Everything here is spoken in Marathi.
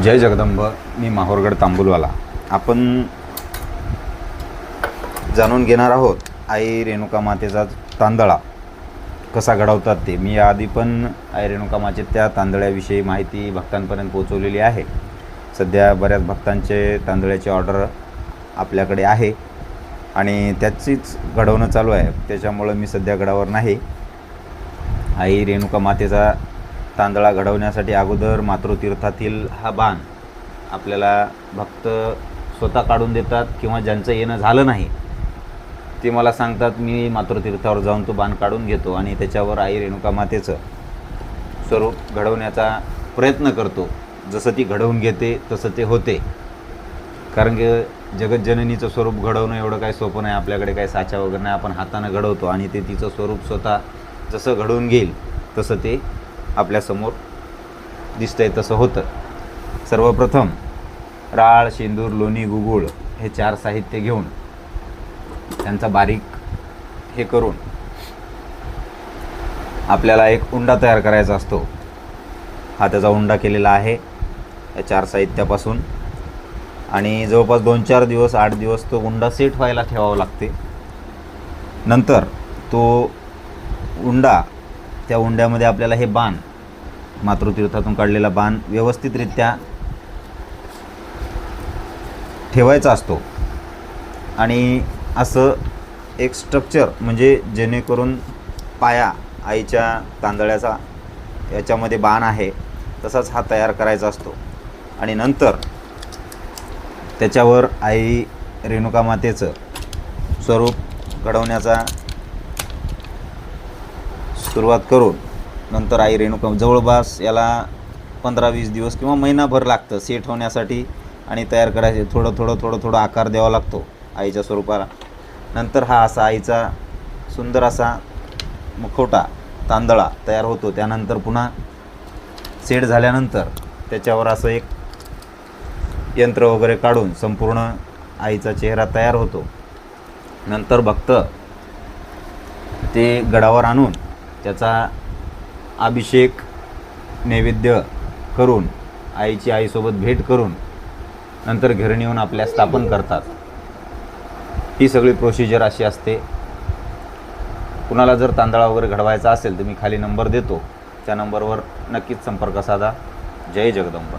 जय जगदंब. मी माहूरगड तांबुलवाला. आपण जाणून घेणार आहोत आई रेणुका मातेचा तांदळा कसा घडवतात ते. मी याआधी पण आई रेणुका माते त्या तांदळाविषयी माहिती भक्तांपर्यंत पोहोचवलेली आहे. सध्या बऱ्याच भक्तांचे तांदळाची ऑर्डर आपल्याकडे आहे आणि त्याचीच घडवणं चालू आहे. त्याच्यामुळं मी सध्या गडावर नाही. आई रेणुका मातेचा तांदळा घडवण्यासाठी अगोदर मातृतीर्थातील हा बाण आपल्याला भक्त स्वतः काढून देतात किंवा ज्यांचं येणं झालं नाही ते मला सांगतात मी मातृतीर्थावर जाऊन तो बाण काढून घेतो आणि त्याच्यावर आई रेणुका मातेचं स्वरूप घडवण्याचा प्रयत्न करतो. जसं ती घडवून घेते तसं ते होते. कारण की जगज्जननीचं स्वरूप घडवणं एवढं काही सोपं नाही. आपल्याकडे काही साचा वगैरे नाही. आपण हातानं घडवतो आणि ते तिचं स्वरूप स्वतः जसं घडवून घेईल तसं ते आपल्यासमोर दिसतंय तसं होतं. सर्वप्रथम राळ, शेंदूर, लोणी, गुगुळ हे 4 साहित्य घेऊन त्यांचा बारीक हे करून आपल्याला एक उंडा तयार करायचा असतो. हा त्याचा उंडा केलेला आहे या 4 साहित्यापासून आणि जवळपास 2-4 दिवस 8 दिवस तो उंडा सेट व्हायला ठेवावा लागते. नंतर तो उंडा त्या उंड्यामध्ये आपल्याला हे बाण मातृतीर्थातून काढलेला बाण व्यवस्थितरित्या ठेवायचा असतो आणि असं एक स्ट्रक्चर म्हणजे जेणेकरून पाया आईच्या तांदळाचा याच्यामध्ये बाण आहे तसाच हा तयार करायचा असतो आणि नंतर त्याच्यावर आई रेणुका मातेचं स्वरूप घडवण्याचा सुरुवात करून नंतर आई रेणुका जवळपास याला 15-20 दिवस किंवा महिनाभर लागतं सेट होण्यासाठी आणि तयार करायचे. थोडं आकार द्यावा लागतो आईच्या स्वरूपाला. नंतर हा असा आईचा सुंदर असा मुखवटा तांदळा तयार होतो. त्यानंतर पुन्हा सेट झाल्यानंतर त्याच्यावर असं एक यंत्र वगैरे काढून संपूर्ण आईचा चेहरा तयार होतो. नंतर भक्त ते गडावर आणून त्याचा अभिषेक नैवेद्य करून आईची आईसोबत भेट करून नंतर घरी नेऊन आपल्या स्थापन करतात. ही सगळी प्रोसिजर अशी असते. कुणाला जर तांदळा वगैरे घडवायचा असेल तर मी खाली नंबर देतो. त्या नंबरवर नक्कीच संपर्क साधा. जय जगदंब.